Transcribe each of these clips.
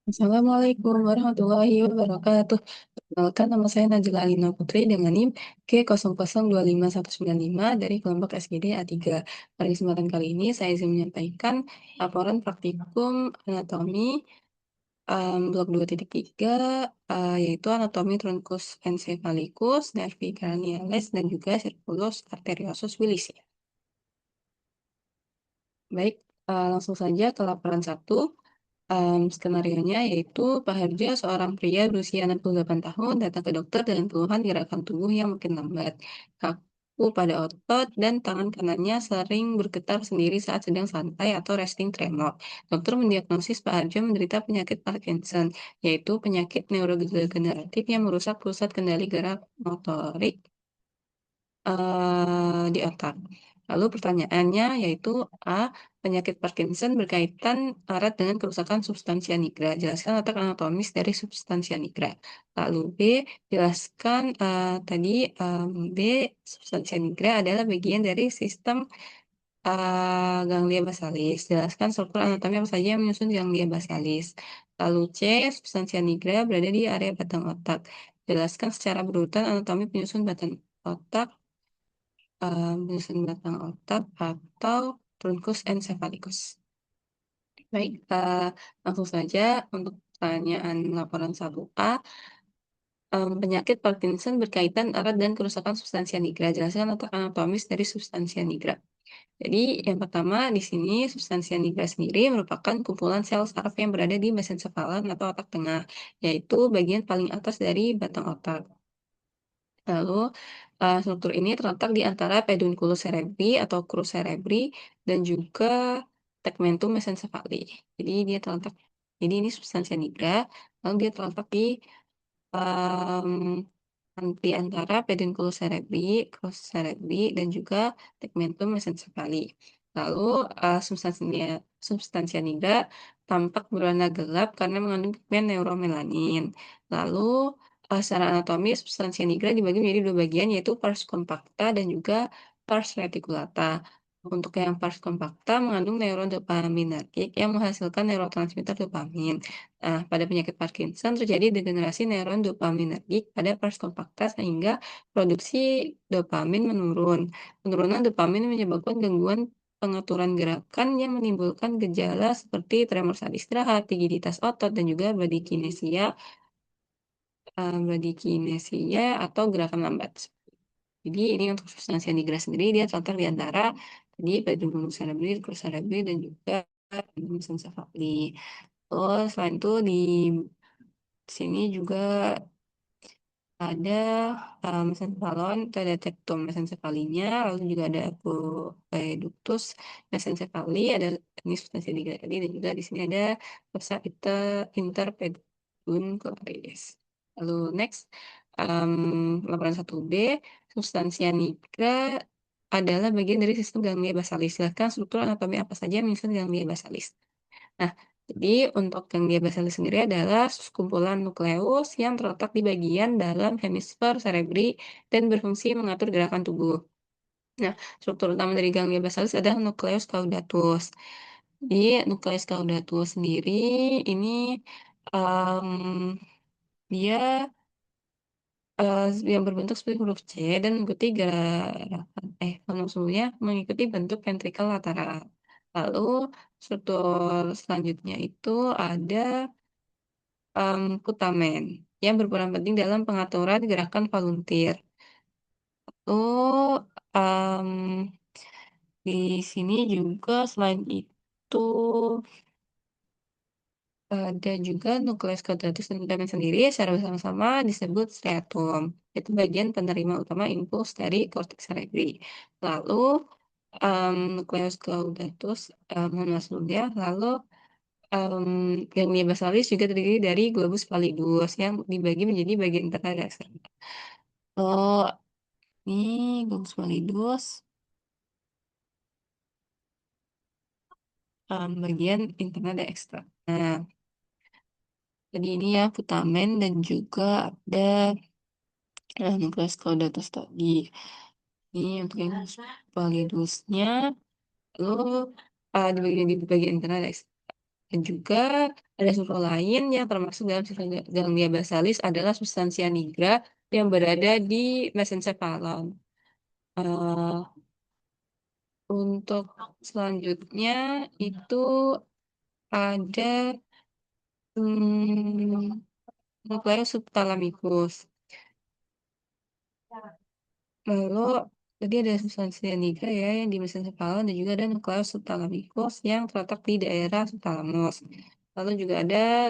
Assalamualaikum warahmatullahi wabarakatuh. Perkenalkan, nama saya Najla Alina Putri dengan NIM K00259195 dari kelompok SGD A3. Pada kesempatan kali ini saya izin menyampaikan laporan praktikum anatomi blok 2.3, yaitu anatomi trunkus encephalitis, nervi cranialis, dan juga circulus arteriosus Willisi. Baik, langsung saja ke laporan 1. Skenarionya yaitu Pak Harja, seorang pria berusia 68 tahun, datang ke dokter dengan keluhan gerakan tubuh yang makin lambat, kaku pada otot, dan tangan kanannya sering bergetar sendiri saat sedang santai atau resting tremor. Dokter mendiagnosis Pak Harja menderita penyakit Parkinson, yaitu penyakit neurodegeneratif yang merusak pusat kendali gerak motorik di otak. Lalu pertanyaannya yaitu A, penyakit Parkinson berkaitan erat dengan kerusakan substansia nigra. Jelaskan letak anatomis dari substansia nigra. Lalu B, jelaskan B, substansia nigra adalah bagian dari sistem ganglia basalis. Jelaskan struktur anatomi apa saja yang menyusun ganglia basalis. Lalu C, substansia nigra berada di area batang otak. Jelaskan secara berurutan anatomi penyusun batang otak, menyusun batang otak atau trunkus encephalitis. Baik, langsung saja untuk pertanyaan laporan 1A. Penyakit Parkinson berkaitan erat dengan kerusakan substansia nigra. Jelaskan letak anatomis dari substansia nigra. Jadi, yang pertama di sini substansia nigra sendiri merupakan kumpulan sel saraf yang berada di mesencefalan atau otak tengah, yaitu bagian paling atas dari batang otak. Lalu, struktur ini terletak di antara pedunculus cerebri atau crus cerebri dan juga tegmentum mesencephaly. Jadi ini substansia nigra, lalu dia terletak mmm, di antara pedunculus cerebri, crus cerebri, dan juga tegmentum mesencephaly. Lalu, substansia nigra tampak berwarna gelap karena mengandung pigmen neuromelanin. Lalu, secara anatomi substansia nigra dibagi menjadi dua bagian, yaitu pars compacta dan juga pars reticulata. Untuk yang pars compacta mengandung neuron dopaminergic yang menghasilkan neurotransmitter dopamin. Nah, pada penyakit Parkinson terjadi degenerasi neuron dopaminergic pada pars compacta sehingga produksi dopamin menurun. Penurunan dopamin menyebabkan gangguan pengaturan gerakan yang menimbulkan gejala seperti tremor saat istirahat, rigiditas otot, dan juga bradykinesia atau gerakan lambat. Jadi ini untuk substansi yang digerak sendiri dia terletak di antara tadi pedunculus cerebri, crus cerebri, dan juga mesencephaly. Terus selain itu di sini juga ada mesencephalon itu ada septum mesencephalinya, lalu juga ada aqueductus mesencephaly, ada ini substansi digerak tadi, dan juga di sini ada fossa interpeduncularis. Lalu next, laporan 1B, substansia nigra adalah bagian dari sistem ganglia basalis. Silakan struktur anatomi apa saja yang menyusun ganglia basalis. Nah, jadi untuk ganglia basalis sendiri adalah kumpulan nukleus yang terletak di bagian dalam hemisfer cerebri dan berfungsi mengatur gerakan tubuh. Nah, struktur utama dari ganglia basalis adalah nukleus caudatus. Jadi, nukleus caudatus sendiri ini em, dia yang berbentuk seperti huruf C dan mengikuti gerakan sebelumnya mengikuti bentuk ventrikel lateral. Lalu struktur selanjutnya itu ada putamen yang berperan penting dalam pengaturan gerakan volunteer. Lalu, di sini juga selain itu ada juga nukleus kuadratus dan putamen sendiri secara bersama-sama disebut striatum. Itu bagian penerima utama impuls dari korteks cerebri. Lalu, nukleus caudatus, mohon maaf sebelumnya. Lalu, ganglia basalis juga terdiri dari globus pallidus yang dibagi menjadi bagian internal dan eksternal. Oh, ini globus pallidus, bagian internal dan eksternal. Nah, jadi ini ya putamen dan juga ada nukleus caudatus tadi. Ini untuk yang pallidusnya, lalu dibagi di bagian internal dan eksternal. Dan juga ada sulfur lain yang termasuk dalam sifat ganglia basalis adalah substansia nigra yang berada di mesencephalon. Eh, untuk selanjutnya itu ada nukleus subthalamicus. Lalu tadi ada substansi nigra ya yang di mesencephalon dan juga ada nukleus subthalamicus yang terletak di daerah subthalamus. Lalu juga ada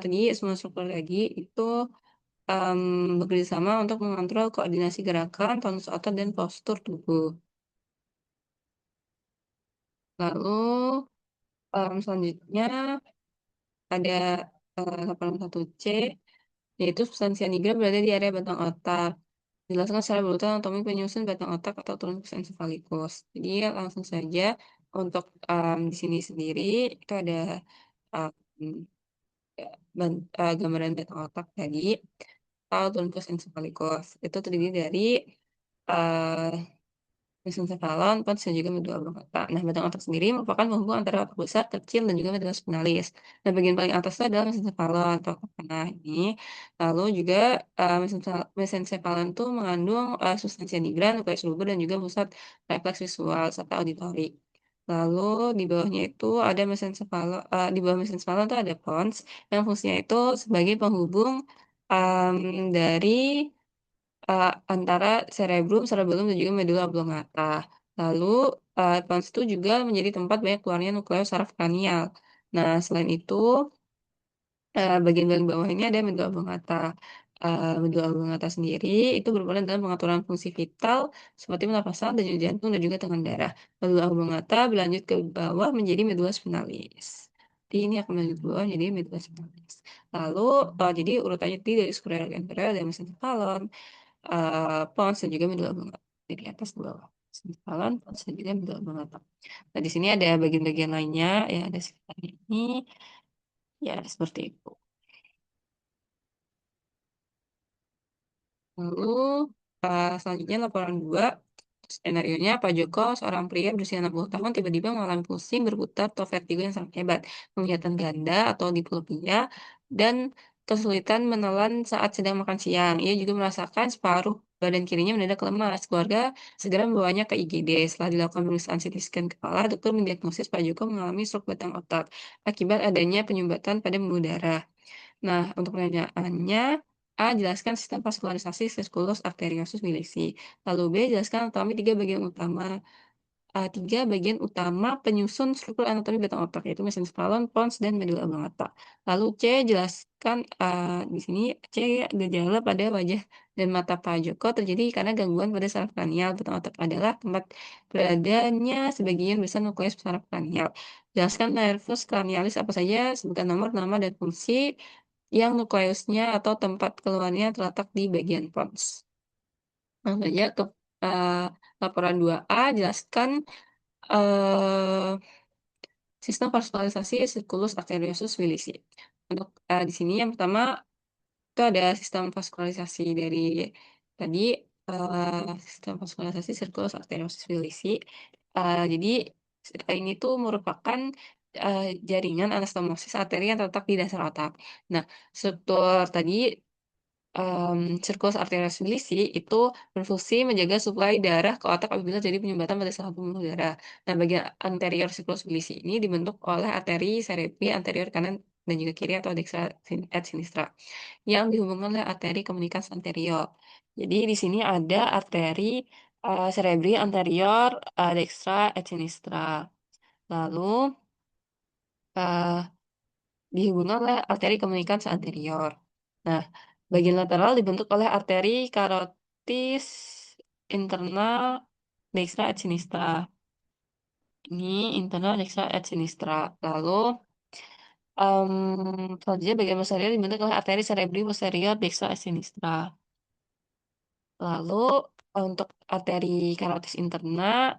tadi semua struktur tadi itu bekerja sama untuk mengontrol koordinasi gerakan, tonus otot, dan postur tubuh. Lalu selanjutnya ada 81C, yaitu substansi nigra berada di area batang otak. Jelaskan secara berurutan anatomi penyusun batang otak atau truncus encephalitis. Jadi langsung saja untuk di sini sendiri itu ada um, gambaran batang otak tadi atau truncus encephalitis. Itu terdiri dari uh, mesencephalon, pons, dan juga medula oblongata. Nah, batang otak sendiri merupakan penghubung antara otak besar, kecil, dan juga medula spinalis. Nah, bagian paling atas itu adalah mesencephalon atau otak tengah ini. Lalu juga mesencephalon itu mengandung substansi nigra, nukleus luber, dan juga pusat refleks visual serta auditori. Lalu di bawahnya itu ada mesencephalon, di bawah mesencephalon itu ada pons yang fungsinya itu sebagai penghubung dari antara cerebellum dan juga medula oblongata. Lalu, pons itu juga menjadi tempat banyak keluarnya nukleus saraf kranial. Nah, selain itu, bagian bawah ini ada medula oblongata. Medula oblongata sendiri itu berperan dalam pengaturan fungsi vital seperti pernapasan, denyut jantung, dan juga tekanan darah. Medula oblongata berlanjut ke bawah menjadi medula spinalis. Jadi ini akan melanjut ke bawah menjadi medula spinalis. Lalu, jadi urutannya tadi dari square anterior dan mesencephalon, pons dan juga medula oblongata dari atas ke bawah. Sempalan, pons dan juga medula oblongata. Nah, di sini ada bagian-bagian lainnya yang ada sekitarnya ini. Ya, seperti itu. Lalu, selanjutnya laporan 2. Skenario-nya, Pak Joko, seorang pria berusia 60 tahun, tiba-tiba mengalami pusing, berputar, atau vertigo yang sangat hebat, penglihatan ganda atau diplopia, dan kesulitan menelan saat sedang makan siang. Ia juga merasakan separuh badan kirinya mendadak lemas. Keluarga segera membawanya ke IGD. Setelah dilakukan pemeriksaan CT scan kepala, dokter mendiagnosis Pak Joko mengalami stroke batang otak akibat adanya penyumbatan pada pembuluh darah. Nah, untuk pertanyaannya, A. Jelaskan sistem vaskularisasi sirkulus arteriosus bilisi. Lalu B. Jelaskan anatomi tiga bagian utama penyusun struktur anatomi batang otak, yaitu mesencephalon, pons, dan medula oblongata. Lalu C. Jelaskan di sini C. Gejala pada wajah dan mata Pak Joko terjadi karena gangguan pada saraf kranial. Batang otak adalah tempat beradanya sebagian besar nukleus saraf kranial. Jelaskan nervus kranialis apa saja, sebutkan nomor, nama, dan fungsi yang nukleusnya atau tempat keluarnya terletak di bagian pons. Langsung saja ke eh, laporan 2A, jelaskan eh, sistem vaskularisasi sirkulus arteriosus bilisi. Untuk di sini yang pertama itu ada sistem vaskularisasi dari tadi sistem vaskularisasi sirkulus arteriosus bilisi. Jadi ini tuh merupakan jaringan anastomosis arteri yang terletak di dasar otak. Nah, struktur tadi sirkulus arterius bilisi itu berfungsi menjaga suplai darah ke otak apabila jadi penyumbatan pada salah satu pembuluh darah. Nah, bagian anterior sirkulus bilisi ini dibentuk oleh arteri cerebri anterior kanan dan juga kiri atau dextra et sinistra yang dihubungkan oleh arteri komunikas anterior. Jadi di sini ada arteri cerebri anterior, dextra et sinistra. Lalu eh, dihubungkan oleh arteri komunikans anterior. Nah, bagian lateral dibentuk oleh arteri karotis internal dextra et sinistra. Ini internal dextra et sinistra. Lalu, selanjutnya bagian posterior dibentuk oleh arteri cerebri posterior dextra et sinistra. Lalu, untuk arteri karotis interna,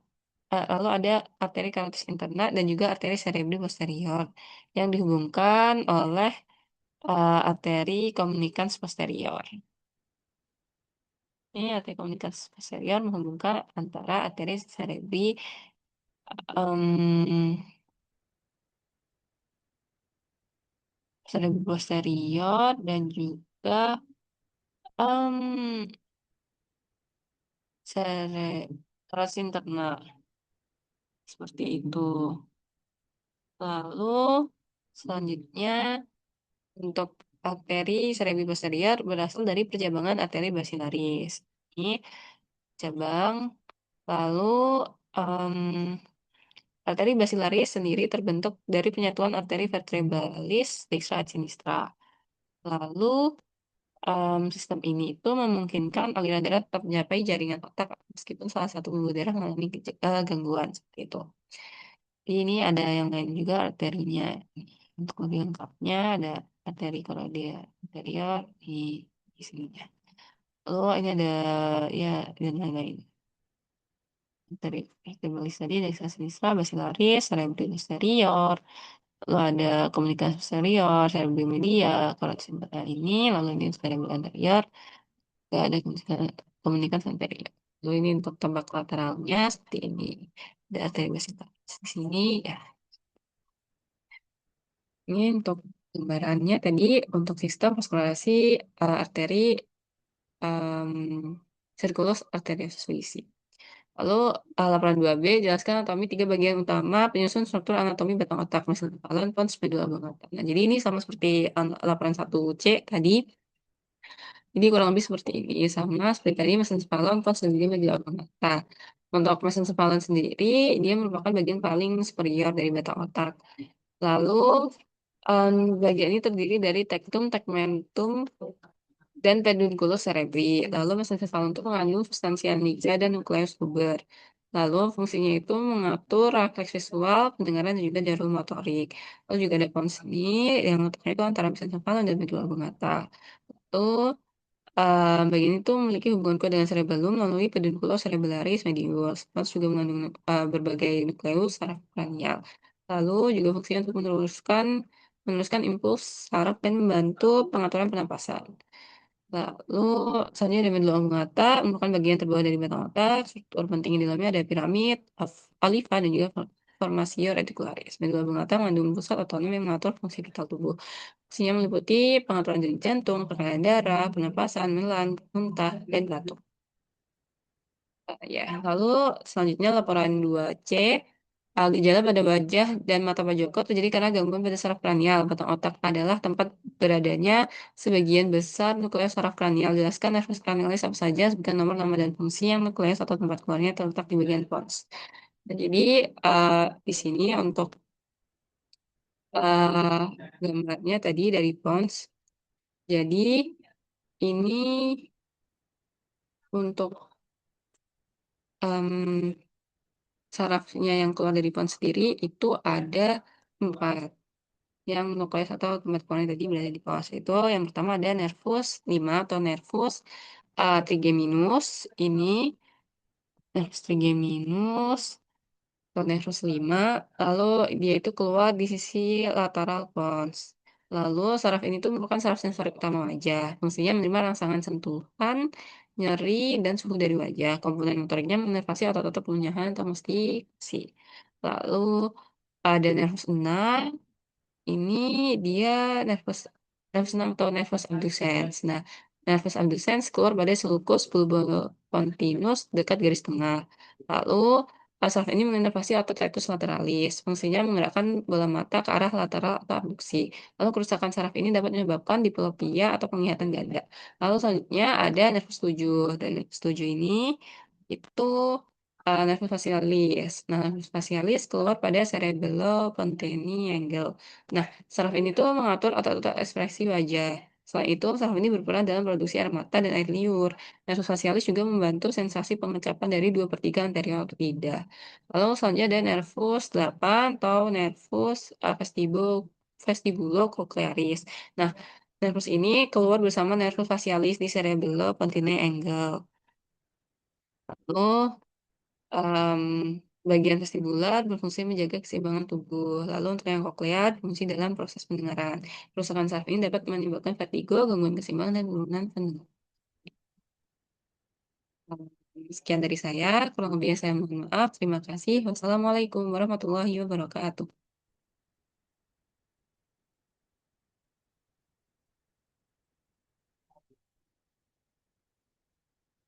lalu ada arteri karotis interna dan juga arteri cerebri posterior yang dihubungkan oleh arteri komunikans posterior. Ini arteri komunikans posterior menghubungkan antara arteri cerebri, em, serebrum posterior, dan juga em serebral internal. Seperti itu. Lalu selanjutnya untuk arteri serebral posterior berasal dari percabangan arteri basilaris. Ini cabang. Lalu em, arteri basilaris sendiri terbentuk dari penyatuan arteri vertebralis dextra et sinistra. Lalu sistem ini itu memungkinkan aliran darah tetap mencapai jaringan otak meskipun salah satu pembuluh darah mengalami gangguan seperti itu. Jadi ini ada yang lain juga arterinya. Untuk lebih lengkapnya ada arteri koroidal anterior di sininya. Lalu ini ada ya dan lain-lain. Arteri vertebralis tadi dari sinistra, basilaris, cerebral posterior, lalu ada komunikasi posterior, cerebral media, koreksi ini, lalu ini cerebral anterior, gak ada komunikasi anterior. Lalu ini untuk tombak lateralnya seperti ini. Ada arteri basilaris di sini ya. Ini untuk gambarannya tadi untuk sistem vaskulasi arteri circulus arteriosus visi. Lalu laporan 2B jelaskan anatomi tiga bagian utama penyusun struktur anatomi batang otak mesin kepalan pons medula oblongata. Nah, jadi ini sama seperti laporan 1C tadi. Jadi kurang lebih seperti ini sama seperti tadi mesin spalon pons dan juga medula oblongata. Untuk mesin spalon sendiri dia merupakan bagian paling superior dari batang otak. Lalu em, bagian ini terdiri dari tektum, tegmentum, dan pedunculus cerebri. Lalu mesencephalon itu mengandung substansi nigra dan nukleus puber. Lalu fungsinya itu mengatur refleks visual, pendengaran, dan juga jarum motorik. Lalu juga ada pons ini yang letaknya itu antara mesencephalon dan medula oblongata. Itu bagian itu memiliki hubungan kuat dengan cerebellum melalui pedunculus cerebellaris medius. Pons juga mengandung berbagai nukleus saraf kranial. Lalu juga fungsinya untuk meneruskan impuls saraf dan membantu pengaturan pernapasan. Lalu selanjutnya ada medula oblongata merupakan bagian terbawah dari batang otak. Struktur penting di dalamnya ada piramid, oliva, dan juga formasio reticularis. Medula oblongata mengandung pusat otonom yang mengatur fungsi vital tubuh. Fungsinya meliputi pengaturan denyut jantung, tekanan darah, pernapasan, menelan, muntah, dan batuk. Ya, lalu selanjutnya laporan 2C. Gejala pada wajah dan mata Pak Joko terjadi karena gangguan pada saraf kranial. Batang otak adalah tempat beradanya sebagian besar nukleus saraf kranial. Jelaskan nervus kranialis apa saja, sebutkan nomor, nama, dan fungsi yang nukleus atau tempat keluarnya terletak di bagian pons. Nah, jadi eh, di sini untuk eh, gambarnya tadi dari pons. Jadi ini untuk em, sarafnya yang keluar dari pons sendiri itu ada 4. Yang nukleus atau tempat keluarnya tadi berada di bawah itu. Yang pertama ada nervus 5 atau nervus trigeminus. Ini nervus trigeminus atau nervus 5. Lalu dia itu keluar di sisi lateral pons. Lalu saraf ini tuh merupakan saraf sensorik utama wajah. Fungsinya menerima rangsangan sentuhan, nyeri, dan suhu dari wajah. Komponen motoriknya menervasi otot-otot pengunyahan atau mustikasi. Lalu ada nervus 6. Ini dia nervous nervous 6 atau nervous abducens. Nah, nervous abducens keluar pada sulcus pulbopontinus dekat garis tengah. Lalu saraf ini menginervasi otot rectus lateralis. Fungsinya menggerakkan bola mata ke arah lateral atau abduksi. Lalu kerusakan saraf ini dapat menyebabkan diplopia atau penglihatan ganda. Lalu selanjutnya ada nervus 7. Dan nervus 7 ini itu nervus facialis. Nah, nervus facialis keluar pada cerebellopontine angle. Nah, saraf ini tuh mengatur otot-otot ekspresi wajah. Selain itu, saraf ini berperan dalam produksi air mata dan air liur. Nervus facialis juga membantu sensasi pengecapan dari 2/3 anterior lidah. Lalu selanjutnya ada nervus 8 atau nervus vestibulocochlearis. Nah, nervus ini keluar bersama nervus facialis di cerebellopontine angle. Lalu Em, bagian vestibular berfungsi menjaga keseimbangan tubuh. Lalu untuk yang koklear berfungsi dalam proses pendengaran. Kerusakan saraf ini dapat menyebabkan vertigo, gangguan keseimbangan, dan penurunan pendengaran. Sekian dari saya, kurang lebihnya saya mohon maaf. Terima kasih. Wassalamualaikum warahmatullahi wabarakatuh.